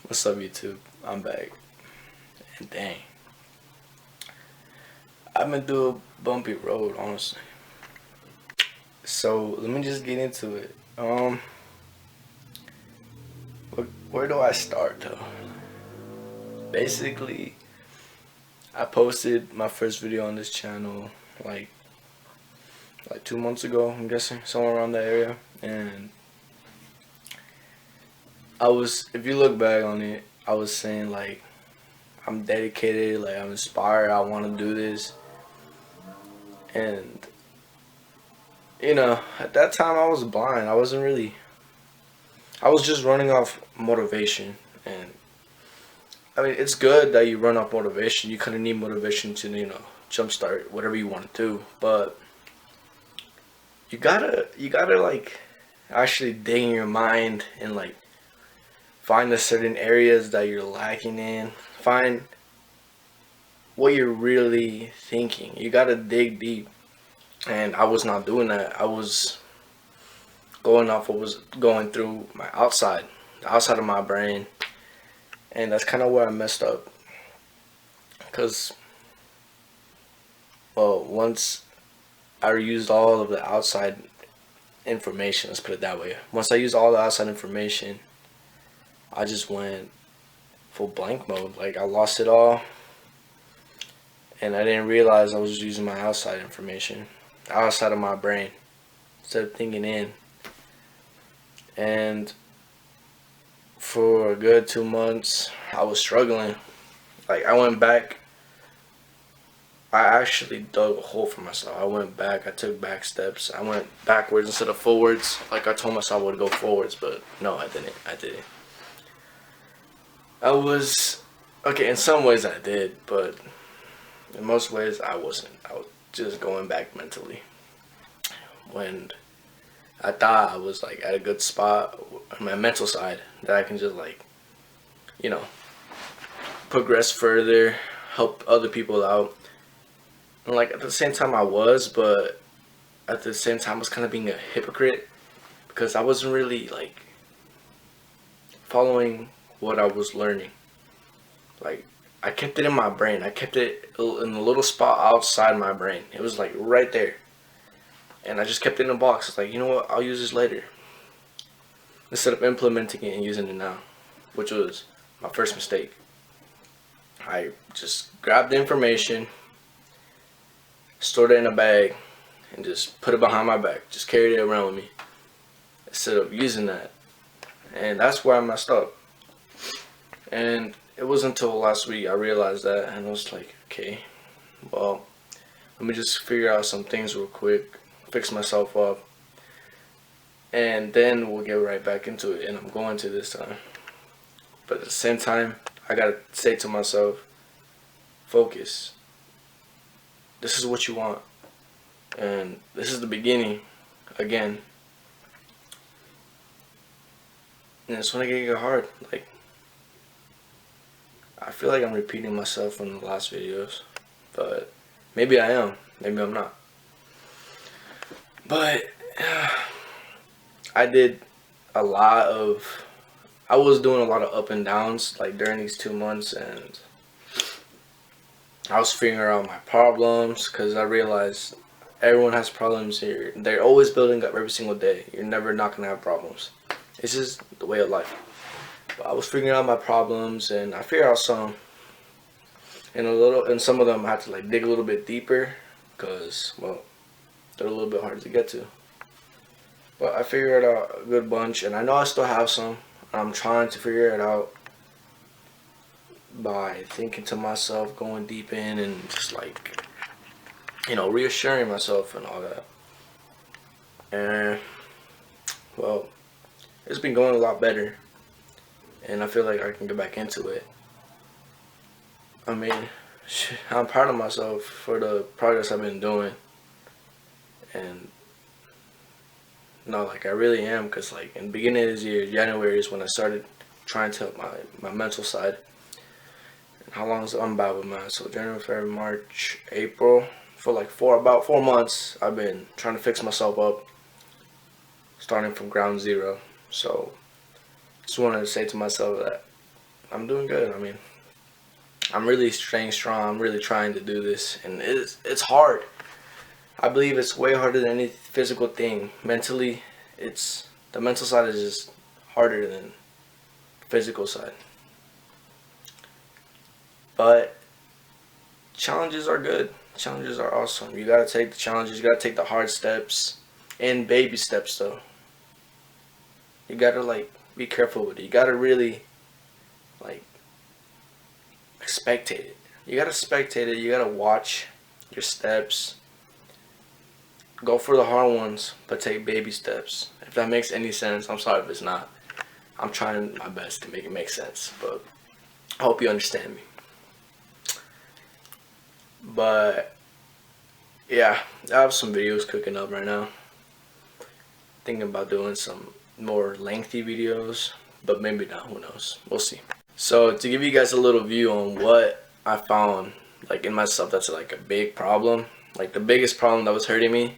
What's up, YouTube? I'm back. And dang, I've been through a bumpy road, honestly. So let me just get into it. Where do I start though? Basically, I posted my first video on this channel like 2 months ago. I'm guessing somewhere around that area, and if you look back on it, I was saying like I'm dedicated, like I'm inspired. I want to do this, and at that time I was blind. I was just running off motivation. And I mean, it's good that you run off motivation. You kind of need motivation to, jumpstart whatever you want to do. But you gotta like actually dig in your mind and like find the certain areas that you're lacking in. Find what you're really thinking. You gotta dig deep. And I was not doing that. I was going off what was going through my outside, the outside of my brain, and that's kind of where I messed up. Cause once I used all of the outside information, let's put it that way. Once I used all the outside information, I just went full blank mode. Like I lost it all, and I didn't realize I was using my outside information, outside of my brain, instead of thinking in. And for a good 2 months, I was struggling. Like I went back. I actually dug a hole for myself. I went back. I took back steps. I went backwards instead of forwards. Like I told myself I would go forwards, but no, I didn't. I was okay. In some ways, I did, but in most ways, I wasn't. I was just going back mentally. When I thought I was like at a good spot on my mental side, that I can just like, you know, progress further, help other people out. And like at the same time but at the same time I was kind of being a hypocrite because I wasn't really like following what I was learning. Like I kept it in my brain. I kept it in a little spot outside my brain. It was like right there. And I just kept it in a box. It's like, you know what, I'll use this later. Instead of implementing it and using it now, which was my first mistake. I just grabbed the information, stored it in a bag, and just put it behind my back. Just carried it around with me instead of using that. And that's where I messed up. And it wasn't until last week I realized that, and I was like, okay, well, let me just figure out some things real quick, fix myself up, and then we'll get right back into it. And I'm going to this time. But at the same time, I gotta say to myself, focus. This is what you want. And this is the beginning again. And it's when I get hard. Like, I feel like I'm repeating myself from the last videos. But maybe I am. Maybe I'm not. But I did a lot of I was doing a lot of up and downs like during these 2 months, and I was figuring out my problems because I realized everyone has problems here. They're always building up every single day. You're never not gonna have problems. It's just the way of life. But I was figuring out my problems, and I figured out some, and some of them I had to like dig a little bit deeper because they're a little bit hard to get to. But I figured out a good bunch, and I know I still have some. I'm trying to figure it out by thinking to myself, going deep in, and just like, reassuring myself and all that. And, well, it's been going a lot better, and I feel like I can get back into it. I mean, I'm proud of myself for the progress I've been doing. And, no, like, I really am, because, like, in the beginning of this year, January is when I started trying to help my mental side. And how long is I'm about with mine? So January, February, March, April. For like about 4 months, I've been trying to fix myself up, starting from ground zero. So just wanted to say to myself that I'm doing good. I mean, I'm really staying strong. I'm really trying to do this, and it's hard. I believe it's way harder than any physical thing. Mentally, it's the mental side is just harder than physical side. But challenges are good. Challenges are awesome. You gotta take the challenges. You gotta take the hard steps and baby steps though. You gotta like be careful with it. You gotta really like spectate it. You gotta spectate it. You gotta watch your steps. Go for the hard ones, but take baby steps. If that makes any sense, I'm sorry if it's not. I'm trying my best to make it make sense, but I hope you understand me. But yeah, I have some videos cooking up right now. Thinking about doing some more lengthy videos, but maybe not. Who knows? We'll see. So to give you guys a little view on what I found, like in myself, that's like a big problem, like the biggest problem that was hurting me.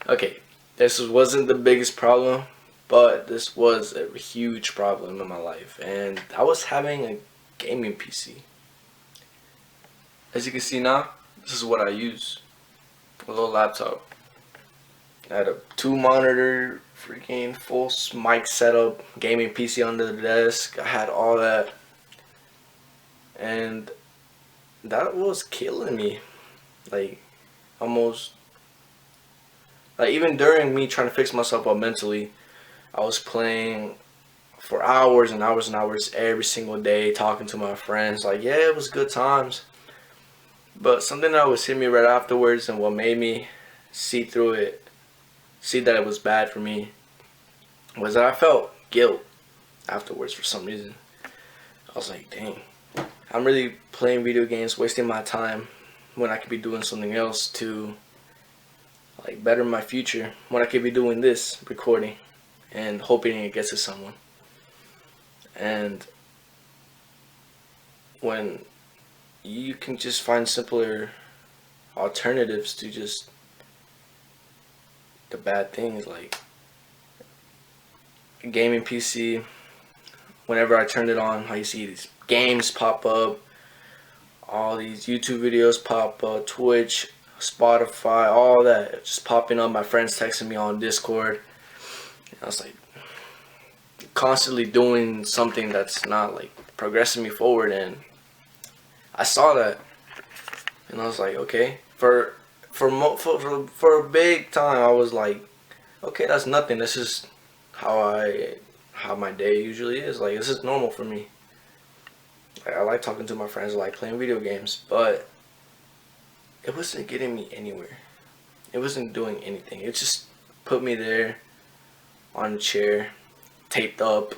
Okay, this wasn't the biggest problem, but this was a huge problem in my life, and I was having a gaming PC. As you can see now, this is what I use. A little laptop. I had a 2 monitor, freaking full mic setup, gaming PC under the desk. I had all that, and that was killing me. Like, almost, like even during me trying to fix myself up mentally, I was playing for hours and hours and hours every single day, talking to my friends. Like, yeah, it was good times. But something that was hit me right afterwards, and what made me see through it, see that it was bad for me, was that I felt guilt afterwards for some reason. I was like, dang, I'm really playing video games, wasting my time when I could be doing something else to like better my future, when I could be doing this, recording, and hoping it gets to someone. And when you can just find simpler alternatives to just the bad things, like a gaming PC, whenever I turned it on, how you see these games pop up, all these YouTube videos pop up, Twitch, Spotify, all that just popping up. My friends texting me on Discord. I was like constantly doing something that's not like progressing me forward, and I saw that, and I was like, okay, for a big time, I was like, okay, that's nothing. This is how my day usually is. Like, this is normal for me. Like, I like talking to my friends. I like playing video games, but it wasn't getting me anywhere. It wasn't doing anything. It just put me there on a chair, taped up,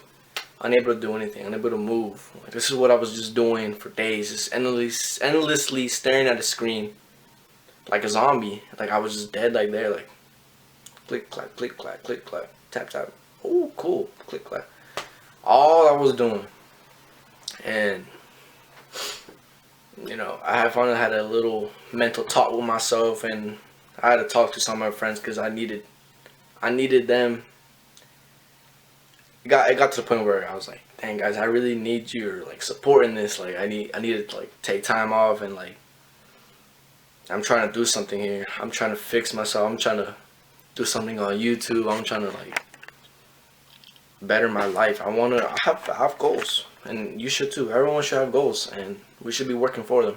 unable to do anything, unable to move. Like, this is what I was just doing for days, just endlessly staring at a screen like a zombie. Like, I was just dead, like there, like click clack, click clack, click clack, tap tap. Oh, cool, click clack. All I was doing, and I finally had a little mental talk with myself, and I had to talk to some of my friends because I needed them. It got to the point where I was like, dang guys, I really need your like support in this. Like, I needed to like take time off, and like I'm trying to do something here. I'm trying to fix myself. I'm trying to do something on YouTube. I'm trying to like better my life. I have goals, and you should too. Everyone should have goals, and we should be working for them,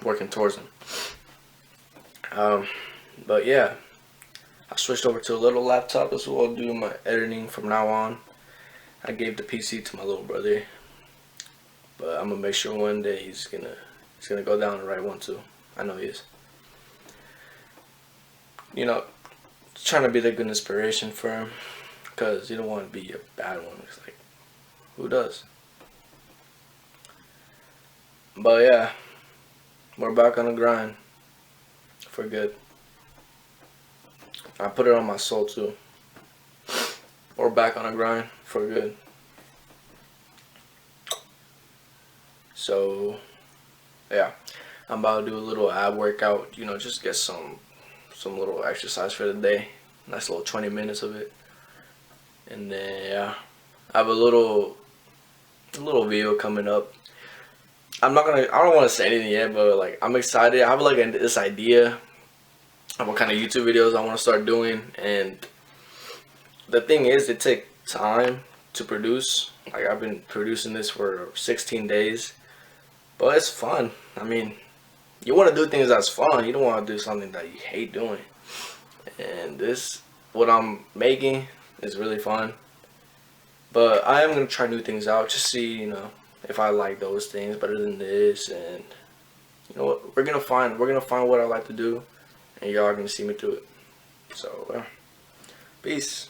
working towards them. But yeah, I switched over to a little laptop. This is what I'll do my editing from now on. I gave the PC to my little brother, but I'm gonna make sure one day he's gonna go down the right one too. I know he is. Trying to be the good inspiration for him, because you don't want to be a bad one. It's like, who does? But yeah, we're back on the grind for good. I put it on my soul too. We're back on the grind for good. So yeah, I'm about to do a little ab workout. Just get some little exercise for the day. Nice little 20 minutes of it. And then yeah, I have a little a little video coming up. I don't want to say anything yet, but like I'm excited. I have like this idea of what kind of YouTube videos I want to start doing, and the thing is, it takes time to produce. Like I've been producing this for 16 days, but it's fun. I mean, you want to do things that's fun. You don't want to do something that you hate doing. And this, what I'm making, is really fun. But I am gonna try new things out, just see, if I like those things better than this. And you know what, we're gonna find what I like to do, and y'all are gonna see me through it. So, peace.